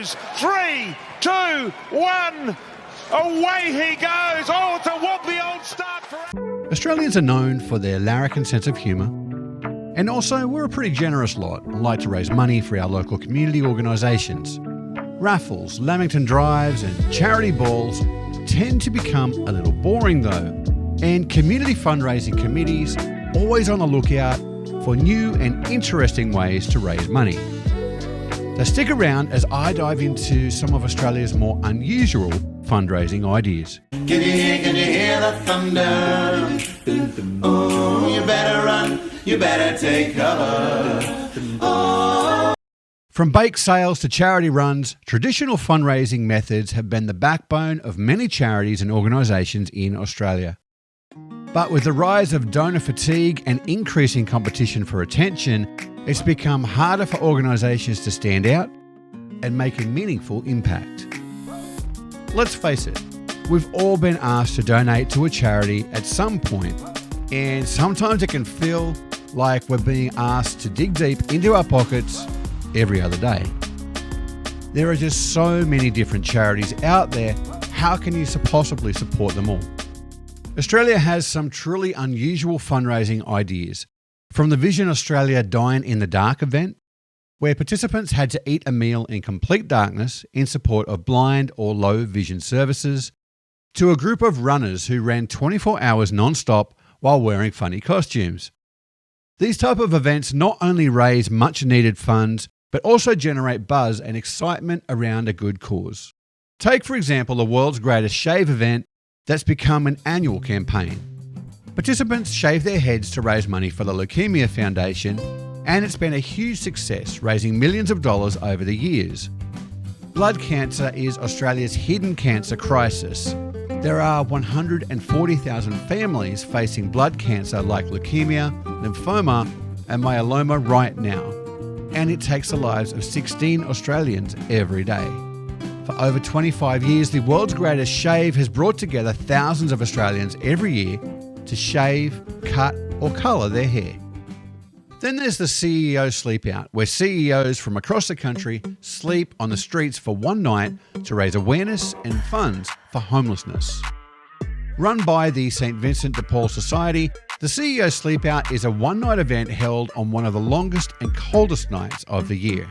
rows. 3, 2, 1. Away he goes. Oh, it's a wobbly old start for... Australians are known for their larrikin sense of humour. And also, we're a pretty generous lot and like to raise money for our local community organisations. Raffles, Lamington drives and charity balls tend to become a little boring though, and community fundraising committees always on the lookout for new and interesting ways to raise money. So stick around as I dive into some of Australia's more unusual fundraising ideas. Can you hear the thunder? Oh, you better run, you better take cover. Oh. From bake sales to charity runs, traditional fundraising methods have been the backbone of many charities and organisations in Australia. But with the rise of donor fatigue and increasing competition for attention, it's become harder for organisations to stand out and make a meaningful impact. Let's face it, we've all been asked to donate to a charity at some point, and sometimes it can feel like we're being asked to dig deep into our pockets every other day. There are just so many different charities out there, how can you possibly support them all? Australia has some truly unusual fundraising ideas, from the Vision Australia Dine in the Dark event, where participants had to eat a meal in complete darkness in support of blind or low vision services, to a group of runners who ran 24 hours non-stop while wearing funny costumes. These type of events not only raise much needed funds, but also generate buzz and excitement around a good cause. Take, for example, the world's greatest shave event that's become an annual campaign. Participants shave their heads to raise money for the Leukemia Foundation, and it's been a huge success, raising millions of dollars over the years. Blood cancer is Australia's hidden cancer crisis. There are 140,000 families facing blood cancer like leukemia, lymphoma, and myeloma right now, and it takes the lives of 16 Australians every day. For over 25 years, the world's greatest shave has brought together thousands of Australians every year to shave, cut, or colour their hair. Then there's the CEO Sleepout, where CEOs from across the country sleep on the streets for one night to raise awareness and funds for homelessness. Run by the St. Vincent de Paul Society, the CEO Sleepout is a one-night event held on one of the longest and coldest nights of the year.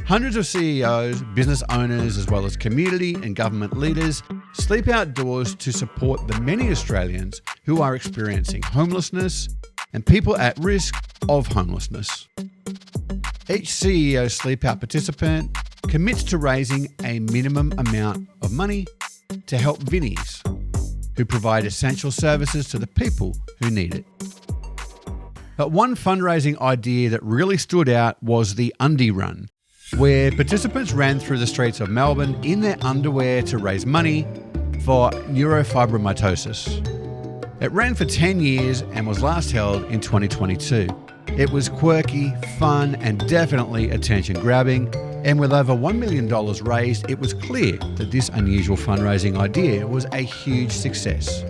Hundreds of CEOs, business owners, as well as community and government leaders sleep outdoors to support the many Australians who are experiencing homelessness and people at risk of homelessness. Each CEO Sleepout participant commits to raising a minimum amount of money to help Vinnies, who provide essential services to the people who need it. But one fundraising idea that really stood out was the Undie Run, where participants ran through the streets of Melbourne in their underwear to raise money for neurofibromatosis. It ran for 10 years and was last held in 2022. It was quirky, fun, and definitely attention-grabbing, and with over $1 million raised, it was clear that this unusual fundraising idea was a huge success.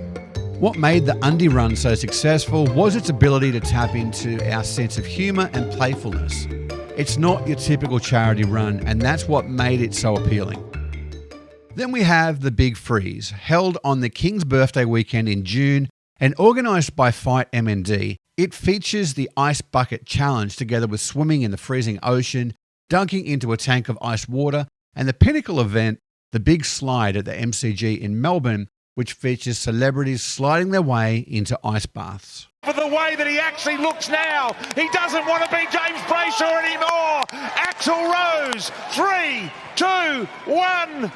What made the Undie Run so successful was its ability to tap into our sense of humour and playfulness. It's not your typical charity run, and that's what made it so appealing. Then we have the Big Freeze, held on the King's birthday weekend in June and organised by Fight MND. It features the Ice Bucket Challenge together with swimming in the freezing ocean, dunking into a tank of ice water, and the pinnacle event, the Big Slide at the MCG in Melbourne, which features celebrities sliding their way into ice baths. For the way that he actually looks now, he doesn't want to be James Brayshaw anymore. Axl Rose, 3, 2, 1.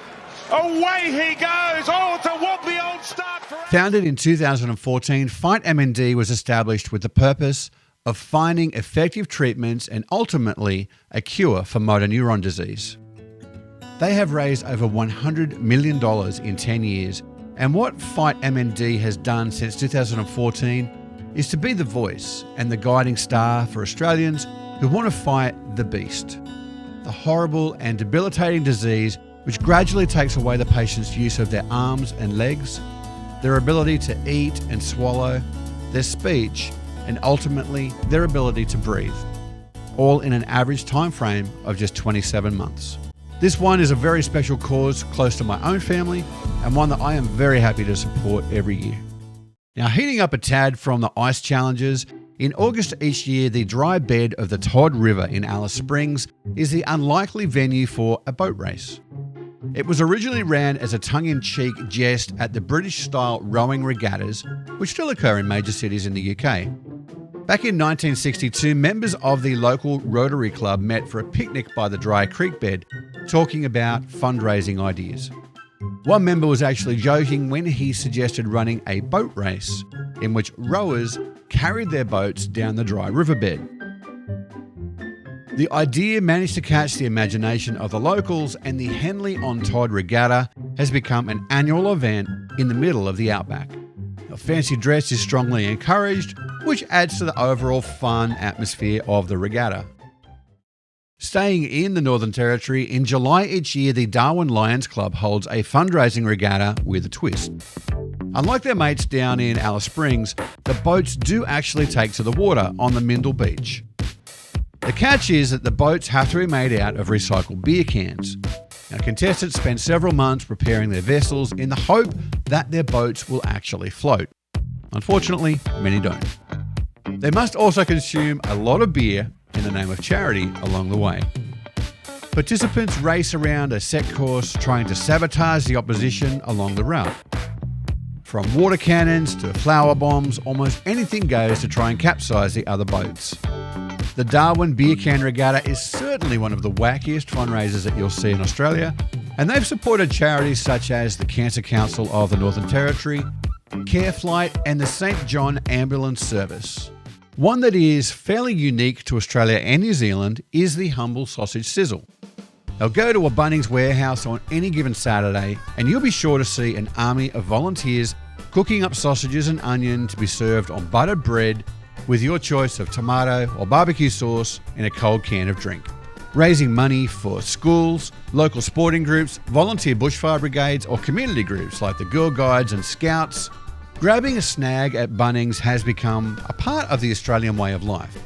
Away he goes. Oh, it's a wobbly old start for... Founded in 2014, Fight MND was established with the purpose of finding effective treatments and ultimately a cure for motor neuron disease. They have raised over $100 million in 10 years, and what Fight MND has done since 2014 is to be the voice and the guiding star for Australians who want to fight the beast, the horrible and debilitating disease which gradually takes away the patient's use of their arms and legs, their ability to eat and swallow, their speech, and ultimately their ability to breathe, all in an average time frame of just 27 months. This one is a very special cause close to my own family and one that I am very happy to support every year. Now, heating up a tad from the ice challenges, in August each year, the dry bed of the Todd River in Alice Springs is the unlikely venue for a boat race. It was originally ran as a tongue-in-cheek jest at the British-style rowing regattas, which still occur in major cities in the UK. Back in 1962, members of the local Rotary Club met for a picnic by the dry creek bed, talking about fundraising ideas. One member was actually joking when he suggested running a boat race, in which rowers carried their boats down the dry riverbed. The idea managed to catch the imagination of the locals, and the Henley-on-Todd Regatta has become an annual event in the middle of the outback. A fancy dress is strongly encouraged, which adds to the overall fun atmosphere of the regatta. Staying in the Northern Territory, in July each year, the Darwin Lions Club holds a fundraising regatta with a twist. Unlike their mates down in Alice Springs, the boats do actually take to the water on the Mindle Beach. The catch is that the boats have to be made out of recycled beer cans. Now, contestants spend several months preparing their vessels in the hope that their boats will actually float. Unfortunately, many don't. They must also consume a lot of beer in the name of charity along the way. Participants race around a set course trying to sabotage the opposition along the route. From water cannons to flower bombs, almost anything goes to try and capsize the other boats. The Darwin Beer Can Regatta is certainly one of the wackiest fundraisers that you'll see in Australia, and they've supported charities such as the Cancer Council of the Northern Territory, Careflight, and the St John Ambulance Service. One that is fairly unique to Australia and New Zealand is the humble sausage sizzle. They'll go to a Bunnings warehouse on any given Saturday, and you'll be sure to see an army of volunteers cooking up sausages and onion to be served on buttered bread with your choice of tomato or barbecue sauce in a cold can of drink. Raising money for schools, local sporting groups, volunteer bushfire brigades, or community groups like the Girl Guides and Scouts, grabbing a snag at Bunnings has become a part of the Australian way of life,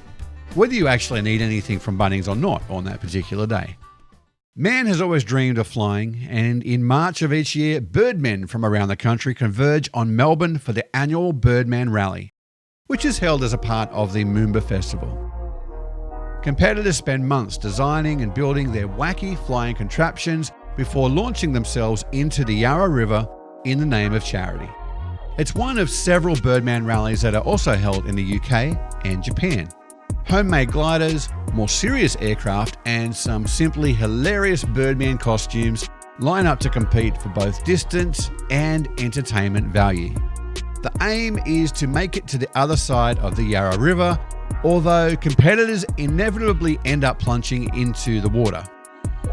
whether you actually need anything from Bunnings or not on that particular day. Man has always dreamed of flying, and in March of each year, birdmen from around the country converge on Melbourne for the annual Birdman Rally, which is held as a part of the Moomba Festival. Competitors spend months designing and building their wacky flying contraptions before launching themselves into the Yarra River in the name of charity. It's one of several Birdman rallies that are also held in the UK and Japan. Homemade gliders, more serious aircraft, and some simply hilarious Birdman costumes line up to compete for both distance and entertainment value. The aim is to make it to the other side of the Yarra River, although competitors inevitably end up plunging into the water.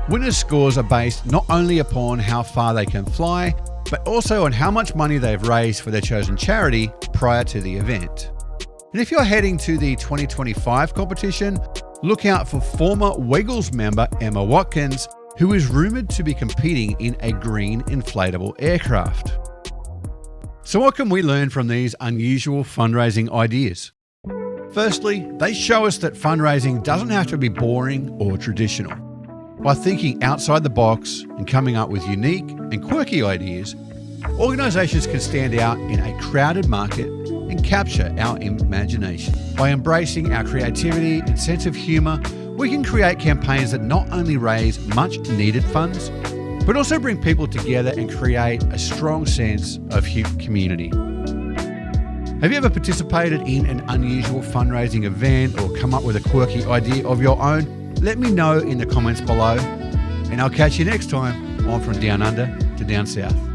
Winners' scores are based not only upon how far they can fly, but also on how much money they've raised for their chosen charity prior to the event. And if you're heading to the 2025 competition, look out for former Wiggles member Emma Watkins, who is rumoured to be competing in a green inflatable aircraft. So what can we learn from these unusual fundraising ideas? Firstly, they show us that fundraising doesn't have to be boring or traditional. By thinking outside the box and coming up with unique and quirky ideas, organisations can stand out in a crowded market and capture our imagination. By embracing our creativity and sense of humour, we can create campaigns that not only raise much needed funds, but also bring people together and create a strong sense of community. Have you ever participated in an unusual fundraising event or come up with a quirky idea of your own? Let me know in the comments below, and I'll catch you next time on From Down Under to Down South.